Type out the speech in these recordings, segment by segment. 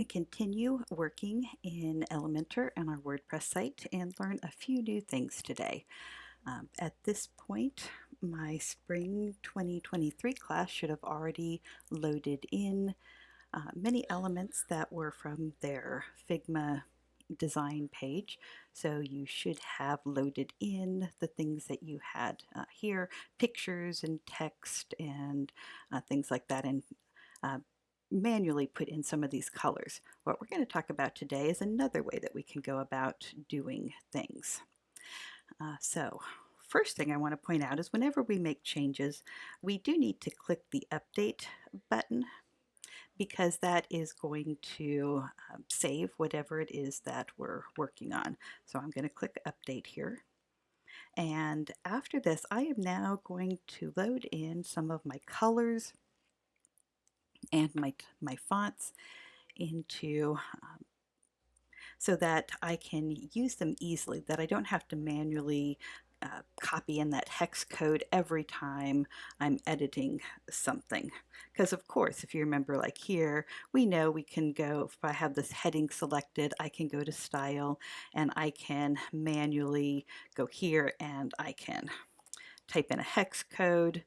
Continue working in Elementor on our WordPress site and learn a few new things today. At this point, my spring 2023 class should have already loaded in many elements that were from their Figma design page. So you should have loaded in the things that you had here, pictures and text and things like that, and uh, manually put in some of these colors. What we're going to talk about today is another way that we can go about doing things. So first thing I want to point out is whenever we make changes, we do need to click the update button because that is going to save whatever it is that we're working on. So I'm going to click update here. And after this, I am now going to load in some of my colors and my fonts into so that I can use them easily, that I don't have to manually copy in that hex code every time I'm editing something. Because of course, if you remember, like here, we know we can go, if I have this heading selected, I can go to style and I can manually go here and I can type in a hex code.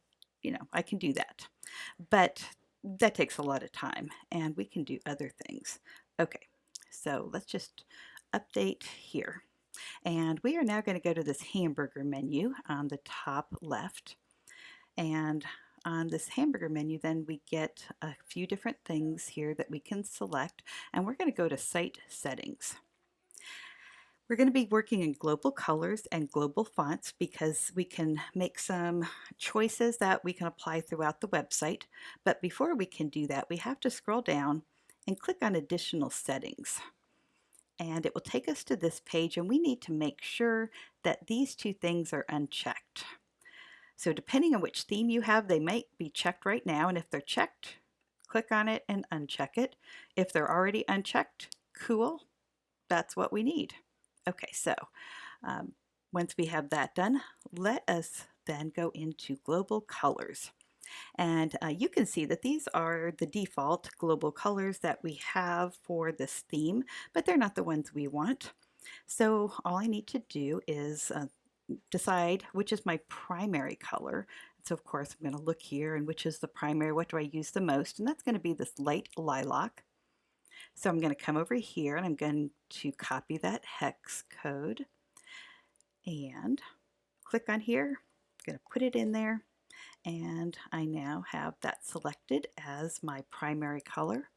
I can do that. But that takes a lot of time and we can do other things. Okay, so let's just update here. And we are now going to go to this hamburger menu on the top left. And on this hamburger menu, then we get a few different things here that we can select. And we're going to go to Site Settings. We're going to be working in global colors and global fonts because we can make some choices that we can apply throughout the website. But before we can do that, we have to scroll down and click on Additional Settings. And it will take us to this page, and we need to make sure that these two things are unchecked. So depending on which theme you have, they might be checked right now, and if they're checked, click on it and uncheck it. If they're already unchecked, cool, that's what we need. Okay, so once we have that done, let us then go into global colors. And you can see that these are the default global colors that we have for this theme, but they're not the ones we want. So all I need to do is decide which is my primary color. So of course I'm going to look here and which is the primary, what do I use the most, and that's going to be this light lilac. So I'm going to come over here and I'm going to copy that hex code and click on here. I'm going to put it in there, and I now have that selected as my primary color.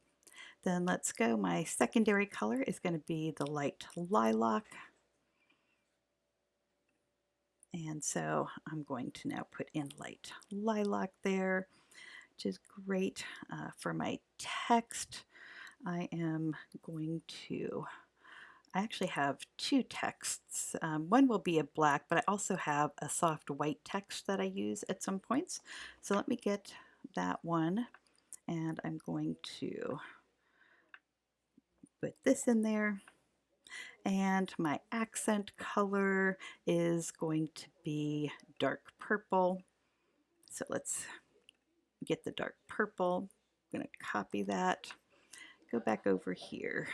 Then let's go, my secondary color is going to be the light lilac. And so I'm going to now put in light lilac there, which is great. For my text, I actually have two texts. One will be a black, but I also have a soft white text that I use at some points. So let me get that one, and I'm going to put this in there. And my accent color is going to be dark purple. So let's get the dark purple. I'm going to copy that, go back over here,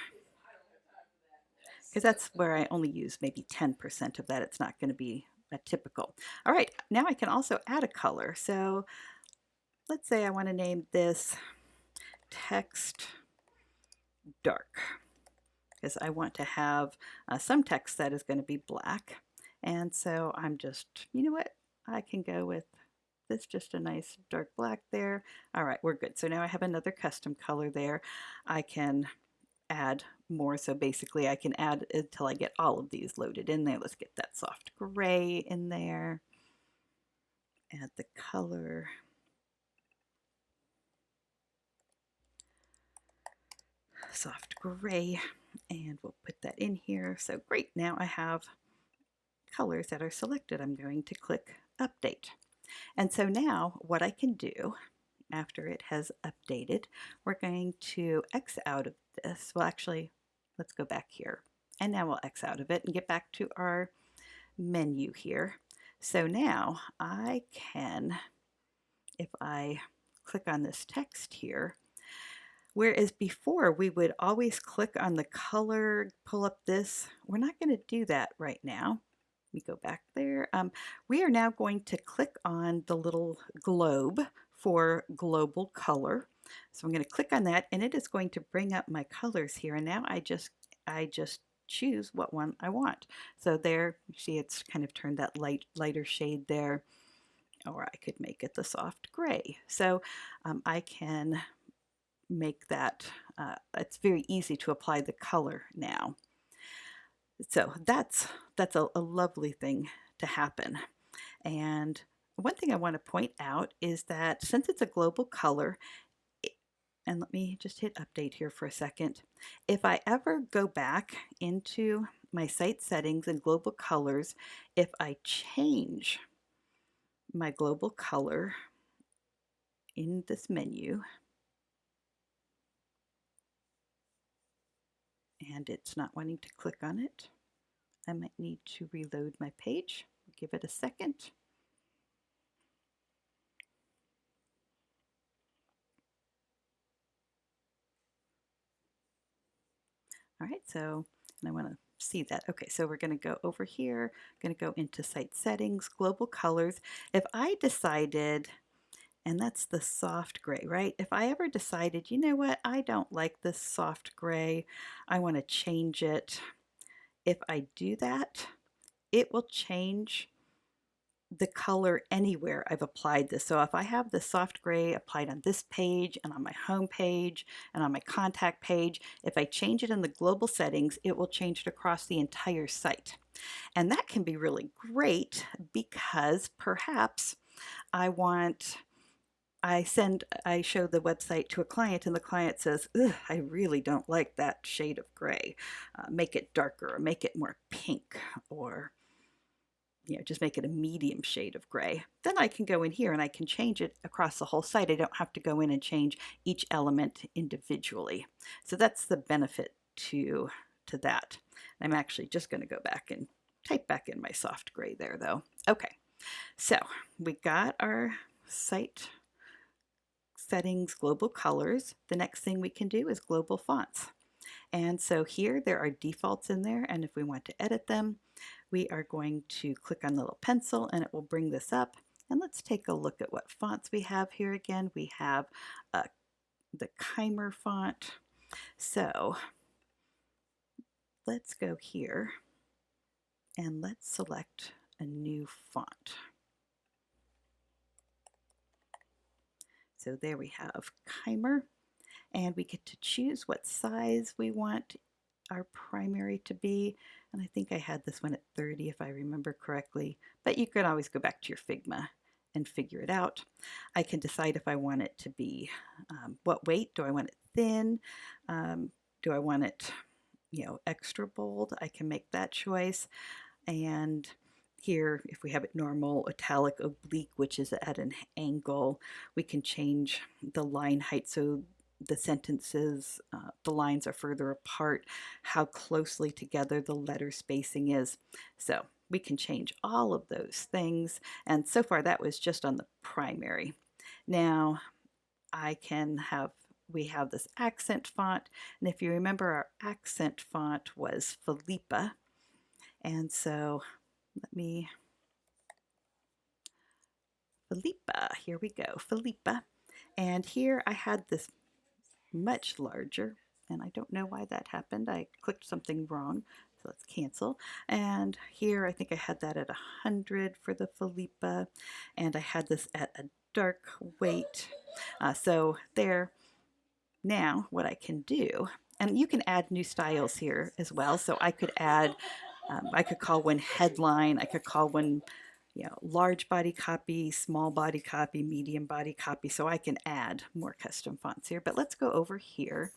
because that's where I only use maybe 10% of that. It's not going to be a typical. All right, now I can also add a color. So let's say I want to name this text dark, because I want to have some text that is going to be black. And so I'm just, you know what, I can go with this, just a nice dark black there. All right, we're good. So now I have another custom color there. I can add more. So basically I can add until I get all of these loaded in there. Let's get that soft gray in there. Add the color. Soft gray, and we'll put that in here. So great, now I have colors that are selected. I'm going to click update. And so now what I can do after it has updated, we're going to X out of this. Well, actually, let's go back here. And now we'll X out of it and get back to our menu here. So now I can, if I click on this text here, Whereas before we would always click on the color, pull up this. We're not going to do that right now. Let me go back there. We are now going to click on the little globe for global color. So I'm going to click on that and it is going to bring up my colors here. And now I just choose what one I want. So there, you see it's kind of turned that lighter shade there, or I could make it the soft gray. So I can make that, it's very easy to apply the color now. So that's a lovely thing to happen. And one thing I want to point out is that since it's a global color, and let me just hit update here for a second. If I ever go back into my site settings and global colors, if I change my global color in this menu, and it's not wanting to click on it, I might need to reload my page. Give it a second. All right, so and I want to see that. Okay, so we're going to go over here, going to go into site settings, global colors. If I decided, and that's the soft gray, right? If I ever decided, you know what, I don't like this soft gray, I want to change it. If I do that, it will change the color anywhere I've applied this. So if I have the soft gray applied on this page and on my home page and on my contact page, if I change it in the global settings, it will change it across the entire site. And that can be really great because perhaps I show the website to a client and the client says, I really don't like that shade of gray. Make it darker or make it more pink, or just make it a medium shade of gray. Then I can go in here and I can change it across the whole site. I don't have to go in and change each element individually. So that's the benefit to that. I'm actually just going to go back and type back in my soft gray there though. Okay, so we got our site settings, global colors. The next thing we can do is global fonts. And so here there are defaults in there, and if we want to edit them, we are going to click on the little pencil and it will bring this up. And let's take a look at what fonts we have here again. We have the Keimer font. So let's go here and let's select a new font. So there we have Keimer, and we get to choose what size we want our primary to be. And I think I had this one at 30 if I remember correctly, but you can always go back to your Figma and figure it out. I can decide if I want it to be what weight. Do I want it thin? Do I want it extra bold? I can make that choice. And here, if we have it normal, italic, oblique, which is at an angle, we can change the line height so the sentences, the lines are further apart, how closely together the letter spacing is. So we can change all of those things. And so far that was just on the primary. Now we have this accent font. And if you remember, our accent font was Philippa. And so Philippa, here we go, Philippa. And here I had this much larger, and I don't know why that happened. I clicked something wrong, so let's cancel. And here I think I had that at 100 for the Philippa, and I had this at a dark weight. So there. Now what I can do, and you can add new styles here as well. So I could add, I could call one headline, I could call one large body copy, small body copy, medium body copy. So I can add more custom fonts here. But let's go over here.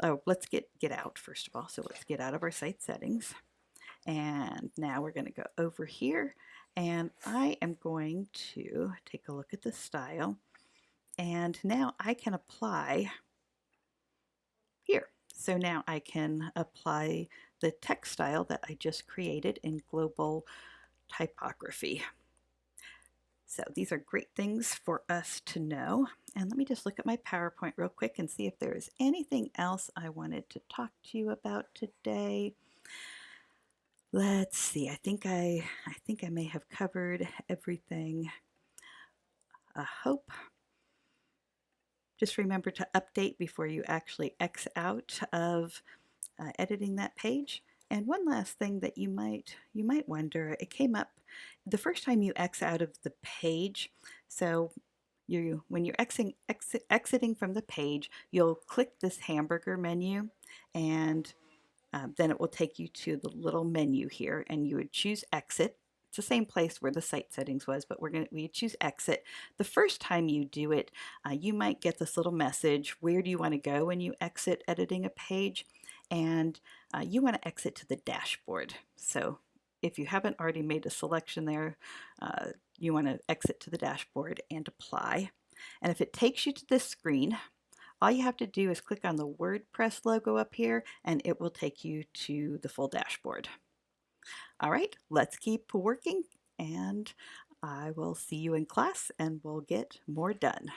Oh, let's get out first of all. So let's get out of our site settings. And now we're going to go over here. And I am going to take a look at the style. And now I can apply here. So now I can apply the text style that I just created in global typography. So these are great things for us to know. And let me just look at my PowerPoint real quick and see if there is anything else I wanted to talk to you about today. Let's see. I think I may have covered everything. I hope. Just remember to update before you actually X out of editing that page. And one last thing that you might wonder, it came up the first time you X out of the page. So when you're exiting from the page, you'll click this hamburger menu, and then it will take you to the little menu here, and you would choose exit. It's the same place where the site settings was, but we choose exit. The first time you do it, you might get this little message, where do you want to go when you exit editing a page? And you want to exit to the dashboard. So if you haven't already made a selection there, you want to exit to the dashboard and apply. And if it takes you to this screen, all you have to do is click on the WordPress logo up here and it will take you to the full dashboard. All right, let's keep working, and I will see you in class and we'll get more done.